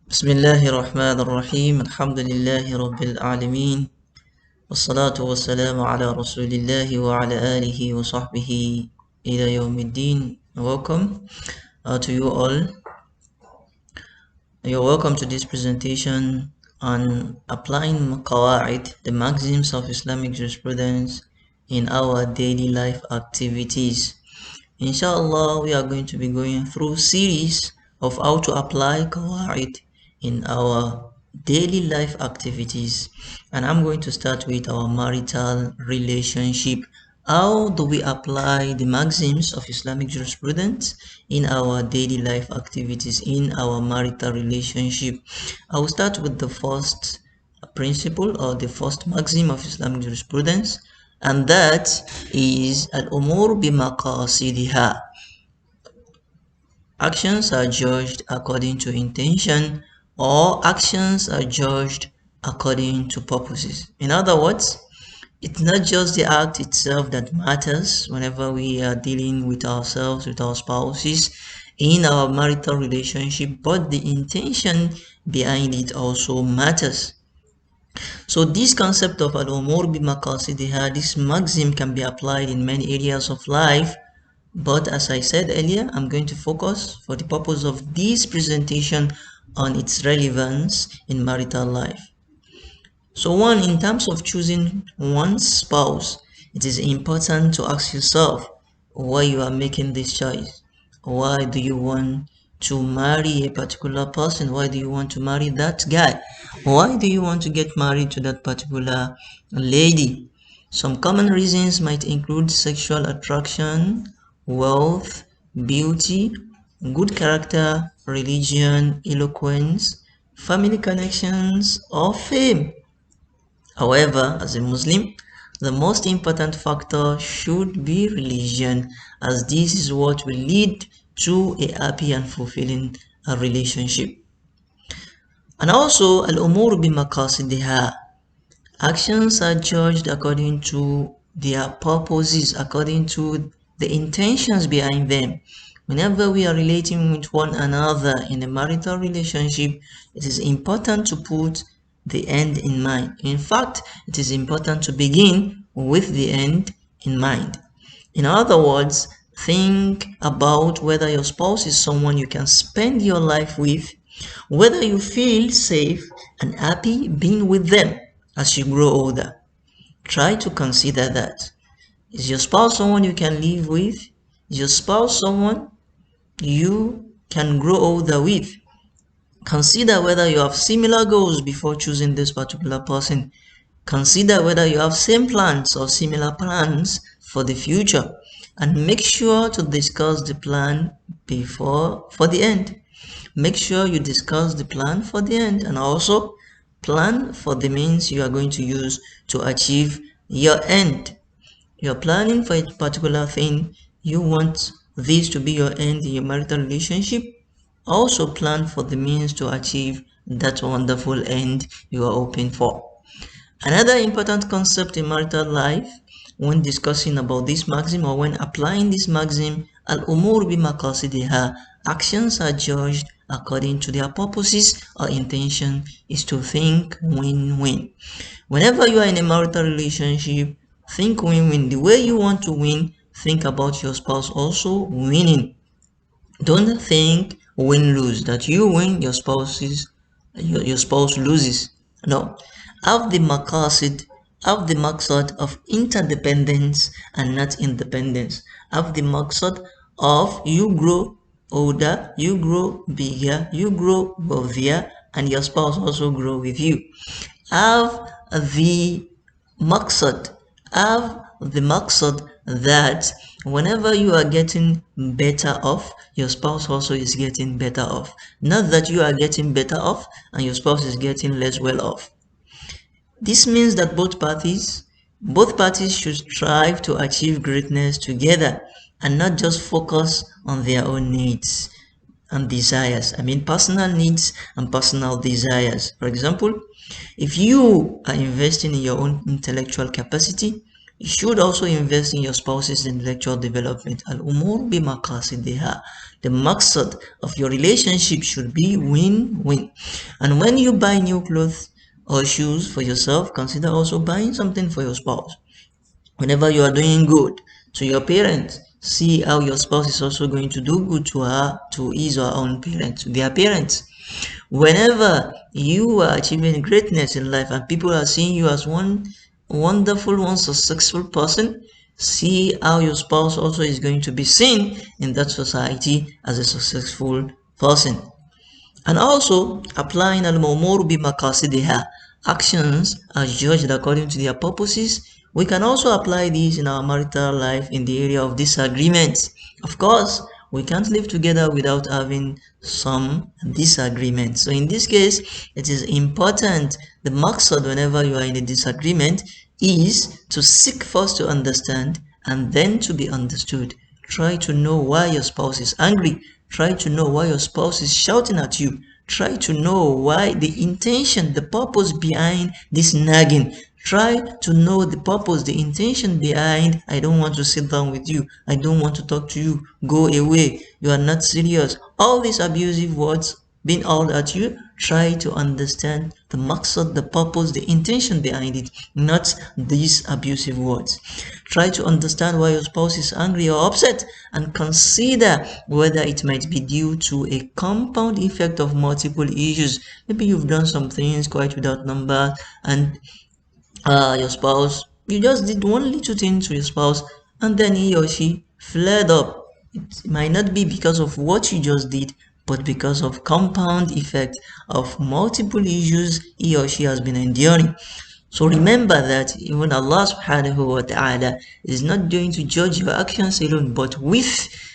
بسم الله الرحمن الرحيم الحمد لله رب العالمين والصلاة والسلام على رسول الله وعلى آله وصحبه إلى يوم الدين. Welcome to you all. You're welcome to this presentation on applying qawaid, the maxims of Islamic jurisprudence in our daily life activities. Inshallah, we are going to be going through series of how to apply qawaid in our daily life activities, and I'm going to start with our marital relationship. How do we apply the maxims of Islamic jurisprudence in our daily life activities in our marital relationship? I will start with the first principle or the first maxim of Islamic jurisprudence, and that is al-umur bimaqasidiha. Actions are judged according to intention, or actions are judged according to purposes. In other words, it's not just the act itself that matters whenever we are dealing with ourselves, with our spouses, in our marital relationship, but the intention behind it also matters. So this concept of al-umur bimaqasidiha, this maxim can be applied in many areas of life, but as I said earlier, I'm going to focus for the purpose of this presentation on its relevance in marital life. So one, in terms of choosing one's spouse, it is important to ask yourself why you are making this choice. Why do you want to marry a particular person? Why do you want to marry that guy? Why do you want to get married to that particular lady? Some common reasons might include sexual attraction, wealth, beauty, good character, religion, eloquence, family connections, or fame. However, as a Muslim, the most important factor should be religion, as this is what will lead to a happy and fulfilling relationship. And also, al-umur bimaqasidiha. Actions are judged according to their purposes, according to the intentions behind them. Whenever we are relating with one another in a marital relationship, it is important to put the end in mind. In fact, it is important to begin with the end in mind. In other words, think about whether your spouse is someone you can spend your life with, whether you feel safe and happy being with them as you grow older. Try to consider that. Is your spouse someone you can live with? Is your spouse someone you can grow older with? Consider whether you have similar goals before choosing this particular person. Consider whether you have same plans or similar plans for the future, and make sure to discuss the plan for the end. Make sure you discuss the plan for the end, and also plan for the means you are going to use to achieve your end. You're planning for a particular thing, you want this to be your end in your marital relationship. Also plan for the means to achieve that wonderful end you are hoping for. Another important concept in marital life when discussing about this maxim or when applying this maxim, al-umur bimaqasidiha, actions are judged according to their purposes or intention, is to think win-win. Whenever you are in a marital relationship, think win-win. The way you want to win, think about your spouse also winning. Don't think win-lose, that you win, your spouse loses. No. Have the maqsad of interdependence and not independence. Have the maqsad of you grow older, you grow bigger, you grow wealthier, and your spouse also grow with you. Have the maqsad that whenever you are getting better off, your spouse also is getting better off. Not that you are getting better off and your spouse is getting less well off. This means that both parties should strive to achieve greatness together and not just focus on their own needs and desires. I mean personal needs and personal desires. For example, if you are investing in your own intellectual capacity, You should also invest in your spouse's intellectual development. Al-umur bimaqasidiha. The maqsad of your relationship should be win-win. And when you buy new clothes or shoes for yourself, consider also buying something for your spouse. Whenever you are doing good to your parents, see how your spouse is also going to do good to her, to his or her own parents, to their parents. Whenever you are achieving greatness in life and people are seeing you as one wonderful, one successful person, see how your spouse also is going to be seen in that society as a successful person. And also applying al-mawmur bi maqasidiha, actions are judged according to their purposes. We can also apply this in our marital life in the area of disagreements. Of course, we can't live together without having some disagreements. So in this case, it is important, the maqsad whenever you are in a disagreement is to seek first to understand and then to be understood. Try to know why your spouse is angry. Try to know why your spouse is shouting at you. Try to know why the intention, the purpose behind this nagging. Try to know the purpose, the intention behind, I don't want to sit down with you. I don't want to talk to you. Go away. You are not serious. All these abusive words being hurled at you, try to understand the maqsad, the purpose, the intention behind it, not these abusive words. Try to understand why your spouse is angry or upset and consider whether it might be due to a compound effect of multiple issues. Maybe you've done some things quite without number and your spouse, you just did one little thing to your spouse and then he or she flared up. It might not be because of what you just did, but because of compound effect of multiple issues he or she has been enduring. So remember that even Allah subhanahu wa ta'ala is not going to judge your actions alone, but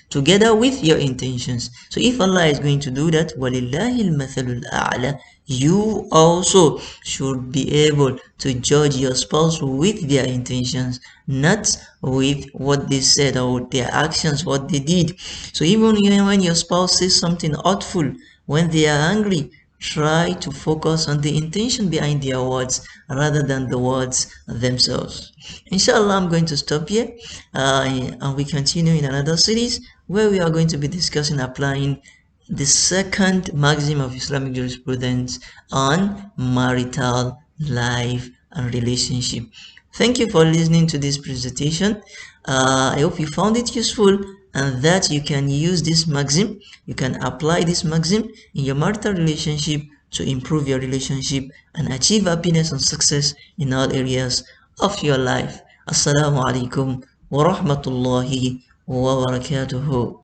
together with your intentions. So if Allah is going to do that, وَلِلَّهِ الْمَثَلُ الْأَعْلَى, you also should be able to judge your spouse with their intentions, not with what they said or their actions, what they did. So even when your spouse says something hurtful, when they are angry, try to focus on the intention behind their words rather than the words themselves. Inshallah, I'm going to stop here and we continue in another series where we are going to be discussing applying the second maxim of Islamic jurisprudence on marital life and relationship. Thank you for listening to this presentation. I hope you found it useful and that you can use this maxim, you can apply this maxim in your marital relationship to improve your relationship and achieve happiness and success in all areas of your life. Assalamu alaikum wa rahmatullahi wa barakatuhu.